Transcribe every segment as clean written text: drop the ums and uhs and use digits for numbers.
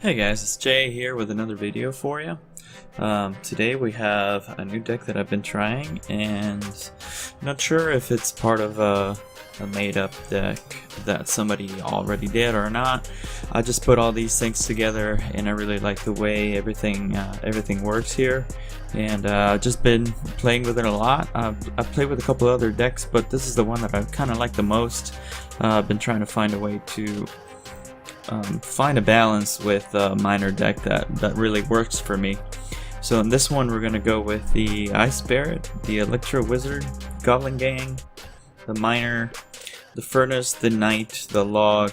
Hey guys, it's Jay here with another video for you. Today we have a new deck that I've been trying, and I'm not sure if it's part of a made-up deck that somebody already did or not. I just put all these things together, and I really like the way everything works here. And I've just been playing with it a lot. I've played with a couple other decks, but this is the one that I kind of like the most. I've been trying to find a way to find a balance with a minor deck that really works for me. So in this one we're going to go with the Ice Barret, the Electro Wizard, Goblin Gang, the Miner, the Furnace, the Knight, the Log,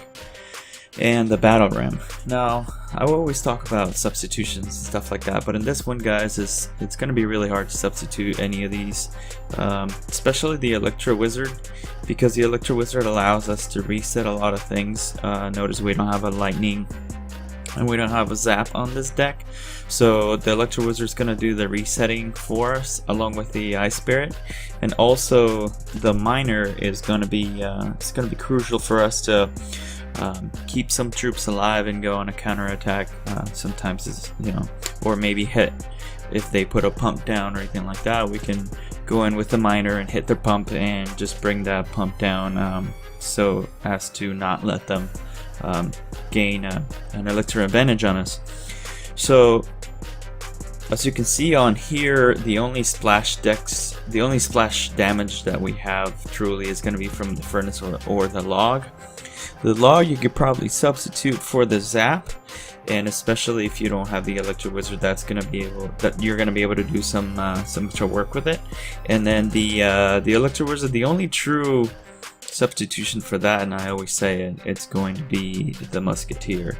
and the Battle Ram. Now, I will always talk about substitutions and stuff like that, but in this one, guys, it's going to be really hard to substitute any of these, especially the Electro Wizard, because the Electro Wizard allows us to reset a lot of things. Notice we don't have a Lightning and we don't have a Zap on this deck, so the Electro Wizard is going to do the resetting for us along with the Ice Barret, and also the Miner is going to be crucial for us to keep some troops alive and go on a counterattack. Sometimes it's, or maybe hit if they put a pump down or anything like that. We can go in with the Miner and hit their pump and just bring that pump down, so as to not let them gain an elixir advantage on us. So as you can see on here, the only splash damage that we have truly is going to be from the Furnace or the Log. The Log you could probably substitute for the Zap, and especially if you don't have the Electro Wizard, you're gonna be able to do some extra work with it. And then the Electro Wizard, the only true substitution for that, and I always say it, it's going to be the Musketeer.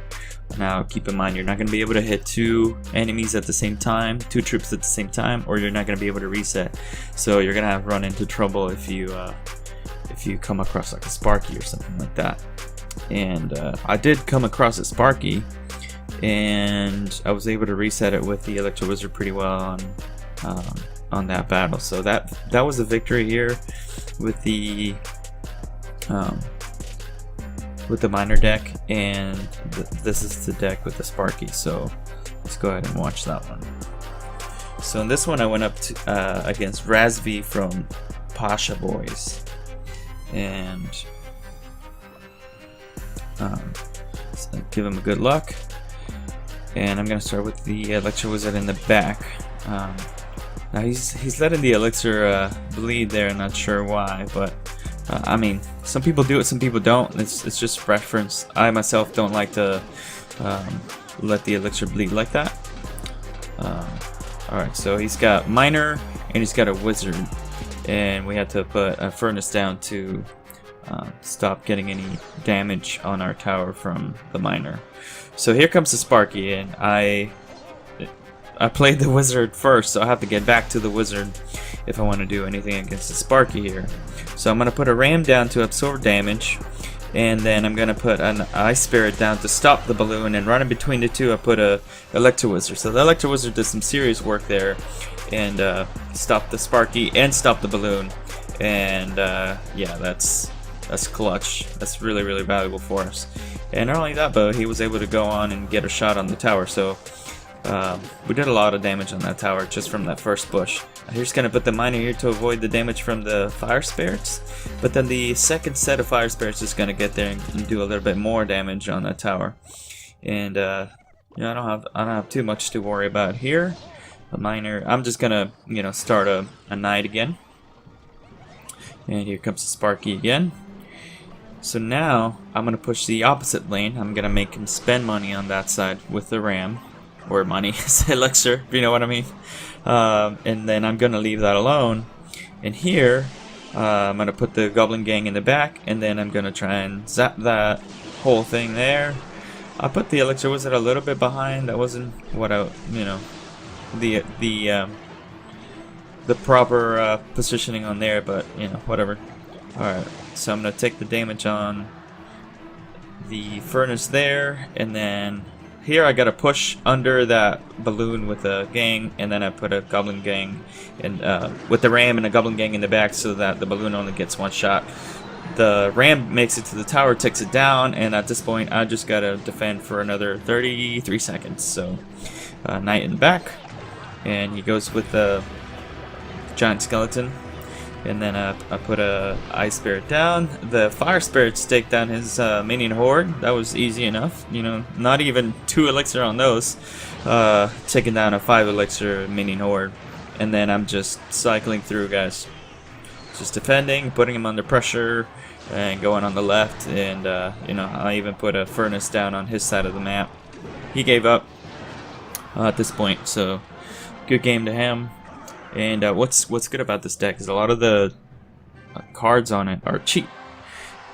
Now keep in mind, you're not going to be able to hit two enemies at the same time, two troops at the same time, or you're not going to be able to reset. So you're going to have run into trouble if you come across like a Sparky or something like that. And I did come across a Sparky, and I was able to reset it with the Electro Wizard pretty well on that battle. So that was a victory here with the Miner deck, and this is the deck with the Sparky. So let's go ahead and watch that one. So in this one I went up to, against Razvi from Pasha Boys, and so give him a good luck. And I'm gonna start with the Electro Wizard in the back. Now he's letting the elixir bleed there. Not sure why, but I mean, some people do it, some people don't. It's just preference. I myself don't like to let the elixir bleed like that. Alright, so he's got Miner and he's got a Wizard, and we had to put a Furnace down to stop getting any damage on our tower from the Miner. So here comes the Sparky, and I played the Wizard first, so I have to get back to the Wizard if I want to do anything against the Sparky here. So I'm going to put a Ram down to absorb damage, and then I'm going to put an Ice Barret down to stop the balloon, and right in between the two I put a Electro Wizard. So the Electro Wizard does some serious work there, and stop the Sparky and stop the balloon. And yeah, that's clutch. That's really, really valuable for us. And not only that, but he was able to go on and get a shot on the tower. So we did a lot of damage on that tower just from that first bush. He's just going to put the Miner here to avoid the damage from the Fire Spirits, but then the second set of Fire Spirits is going to get there and do a little bit more damage on that tower. And I don't have too much to worry about here. The Miner, I'm just going to start a Knight again. And here comes the Sparky again. So now I'm going to push the opposite lane. I'm going to make him spend money on that side with the Ram. Or money, elixir, if you know what I mean. And then I'm going to leave that alone. And here, I'm going to put the Goblin Gang in the back, and then I'm going to try and zap that whole thing there. I put the Elixir Wizard a little bit behind. That wasn't what the proper positioning on there, but whatever. Alright, so I'm going to take the damage on the Furnace there, and then here I gotta push under that balloon with a gang, and then I put a Goblin Gang and with the Ram and a Goblin Gang in the back, so that the balloon only gets one shot. the ram makes it to the tower, takes it down, and at this point I just gotta defend for another 33 seconds. So knight in the back, and he goes with the giant skeleton, and then I put a ice spirit down. The fire spirits take down his minion horde. That was easy enough, you know, not even 2 elixir on those, taking down a 5 elixir minion horde. And then I'm just cycling through, guys, just defending, putting him under pressure, and going on the left. And you know, I even put a furnace down on his side of the map. He gave up at this point, so good game to him. And what's good about this deck is a lot of the cards on it are cheap,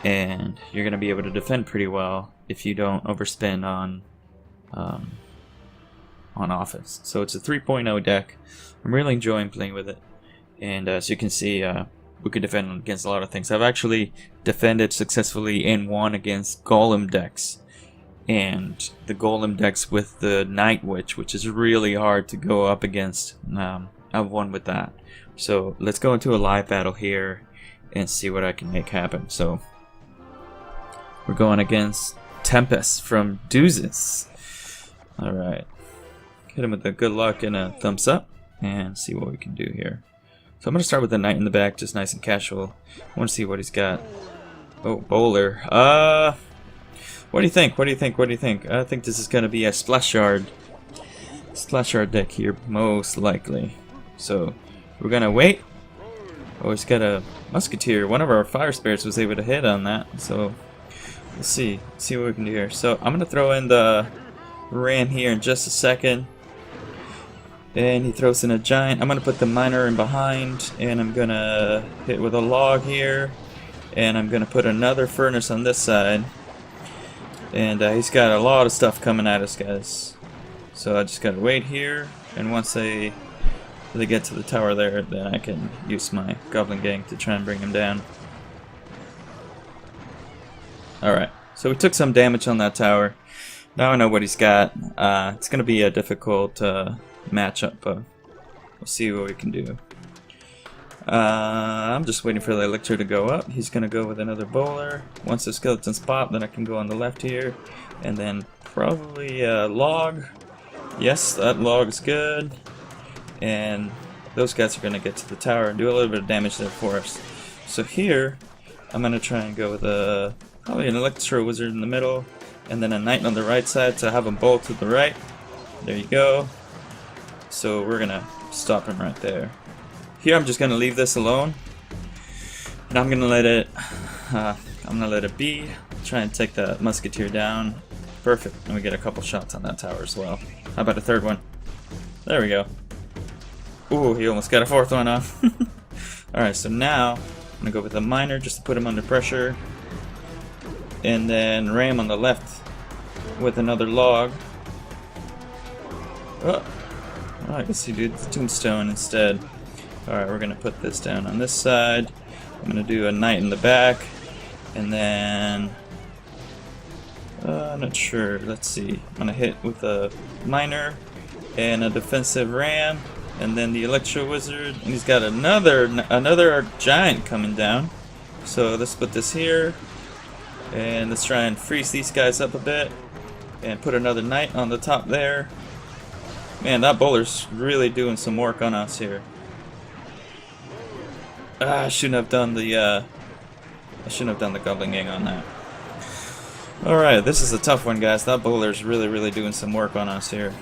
and you're gonna be able to defend pretty well if you don't overspend on offense. So it's a 3.0 deck. I'm really enjoying playing with it, and as you can see, we could defend against a lot of things. I've actually defended successfully and won against golem decks, and the golem decks with the Night Witch, which is really hard to go up against. I've won with that. So let's go into a live battle here and see what I can make happen. So we're going against Tempest from Deuces. Alright. Hit him with a good luck and a thumbs up and see what we can do here. So I'm going to start with the knight in the back, just nice and casual. I want to see what he's got. Oh, bowler. What do you think? What do you think? What do you think? I think this is going to be a splash yard deck here, most likely. So we're gonna wait. Oh, he's got a musketeer. One of our fire spirits was able to hit on that. So let's see what we can do here. So I'm gonna throw in the ram here in just a second, and he throws in a giant. I'm gonna put the miner in behind, and I'm gonna hit with a log here, and I'm gonna put another furnace on this side. And he's got a lot of stuff coming at us, guys. So I just gotta wait here, and once they get to the tower there, then I can use my goblin gang to try and bring him down. Alright, so we took some damage on that tower. Now I know what he's got. It's gonna be a difficult matchup, but we'll see what we can do. I'm just waiting for the elixir to go up. He's gonna go with another bowler. Once the skeletons pop, then I can go on the left here, and then probably a log. Yes, that log is good. And those guys are going to get to the tower and do a little bit of damage there for us. So here, I'm going to try and go with probably an Electro Wizard in the middle, and then a Knight on the right side to have them both to the right. There you go. So we're going to stop him right there. Here I'm just going to leave this alone, and I'm going to let it be. Try and take the Musketeer down. Perfect. And we get a couple shots on that tower as well. How about a third one? There we go. Ooh, he almost got a fourth one off. Alright, so now I'm gonna go with a miner just to put him under pressure. And then ram on the left with another log. Oh, I guess he did the tombstone instead. Alright, we're gonna put this down on this side. I'm gonna do a knight in the back. And then I'm not sure. Let's see. I'm gonna hit with a miner and a defensive ram, and then the Electro Wizard, and he's got another giant coming down. So let's put this here, and let's try and freeze these guys up a bit, and put another knight on the top there. Man, that bowler's really doing some work on us here. I shouldn't have done the Goblin Gang on that. Alright, this is a tough one, guys. That bowler's really doing some work on us here.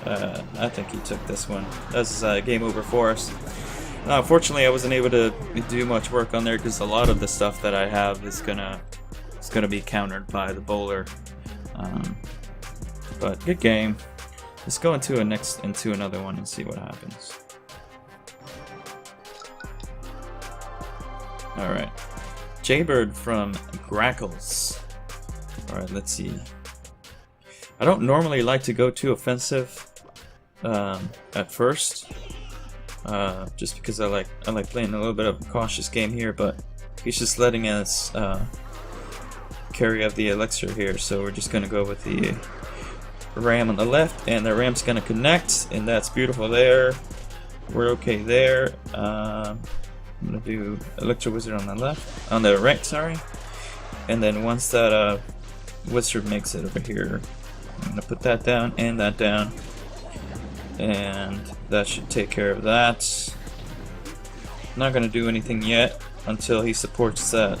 I think he took this one. That's game over for us. Unfortunately, I wasn't able to do much work on there because a lot of the stuff that I have is gonna be countered by the bowler. But good game. Let's go into another one and see what happens. Alright. Jaybird from Grackles. Alright, let's see. I don't normally like to go too offensive at first. Just because I like playing a little bit of a cautious game here, but he's just letting us carry up the elixir here, so we're just gonna go with the ram on the left, and the ram's gonna connect, and that's beautiful there. We're okay there. I'm gonna do Electro Wizard on the right, sorry. And then once that wizard makes it over here, I'm gonna put that down and that down. And that should take care of that. Not gonna do anything yet until he supports that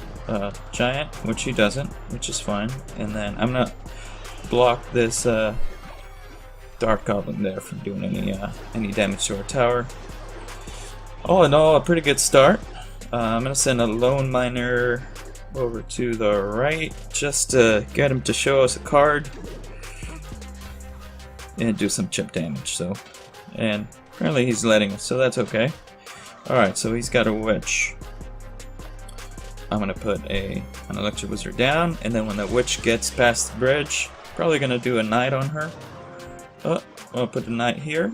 giant, which he doesn't, which is fine. And then I'm gonna block this dark goblin there from doing any damage to our tower. All in all, a pretty good start. I'm gonna send a lone miner over to the right just to get him to show us a card and do some chip damage. So, and apparently he's letting us, so that's okay. Alright, so he's got a witch. I'm gonna put an electric wizard down, and then when the witch gets past the bridge, probably gonna do a knight on her. Oh, I'll put the knight here,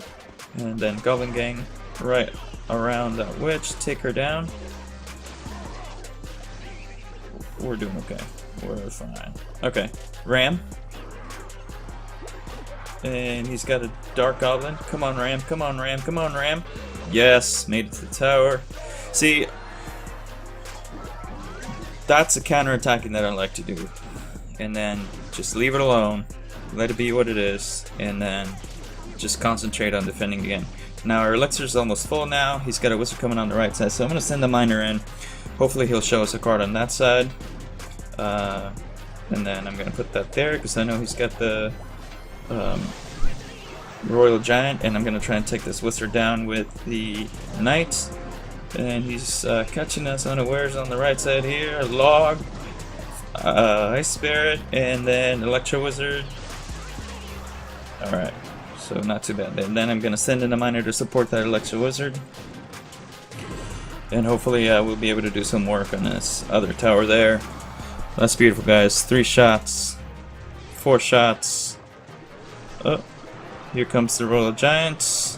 and then goblin gang right around that witch, take her down. We're doing okay. We're fine. Okay, ram. And he's got a dark goblin. Come on, ram. Come on, ram. Come on, ram. Yes, made it to the tower. See, that's the counterattacking that I like to do. And then just leave it alone. Let it be what it is. And then just concentrate on defending again. Now our elixir's almost full now. He's got a wizard coming on the right side. So I'm going to send the miner in. Hopefully he'll show us a card on that side. And then I'm going to put that there because I know he's got the Royal Giant, and I'm going to try and take this wizard down with the knight. And he's catching us unawares on the right side here. Log, Ice Spirit, and then Electro Wizard. Alright, so not too bad. And then I'm going to send in a miner to support that Electro Wizard. And hopefully we'll be able to do some work on this other tower there. That's beautiful, guys. 3 shots, 4 shots. Oh, here comes the Royal Giant.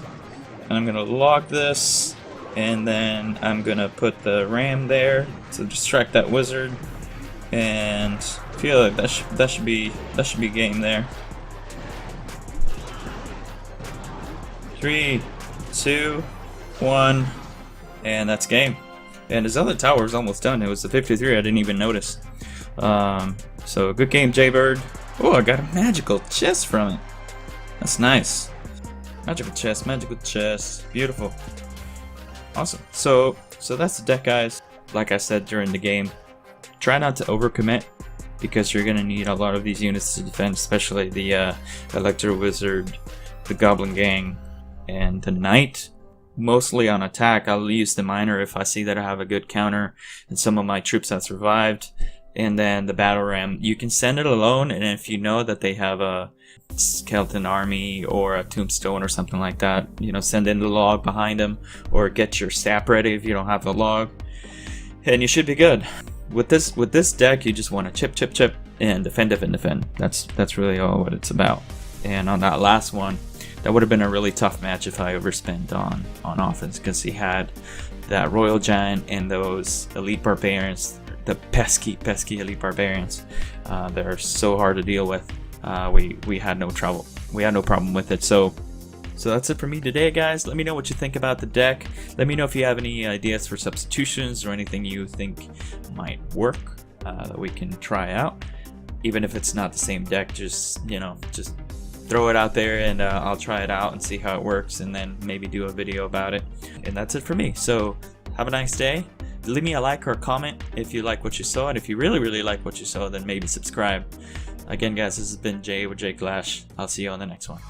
And I'm going to log this. And then I'm going to put the ram there to distract that wizard. And I feel like that should be game there. 3, 2, 1, and that's game. And his other tower is almost done. It was the 53. I didn't even notice. So good game, Jaybird. Oh, I got a magical chest from it. That's nice. Magical chest, beautiful. Awesome. So that's the deck, guys. Like I said during the game, try not to overcommit because you're gonna need a lot of these units to defend, especially the Electro Wizard, the Goblin Gang, and the Knight. Mostly on attack. I'll use the miner if I see that I have a good counter and some of my troops have survived. And then the battle ram, you can send it alone, and if you know that they have a skeleton army or a tombstone or something like that, you know, send in the log behind them, or get your sap ready if you don't have the log, and you should be good. With this deck, you just want to chip and defend. That's really all what it's about. And on that last one, that would have been a really tough match if I overspent on offense, because he had that Royal Giant and those elite barbarians, the pesky elite barbarians. They're so hard to deal with. We had no trouble. We had no problem with it. So that's it for me today, guys. Let me know what you think about the deck. Let me know if you have any ideas for substitutions or anything you think might work that we can try out. Even if it's not the same deck, just throw it out there and I'll try it out and see how it works, and then maybe do a video about it. And that's it for me. So have a nice day. Leave me a like or a comment if you like what you saw, and if you really like what you saw, then maybe subscribe. Again, guys, this has been Jay with Jay Clash. I'll see you on the next one.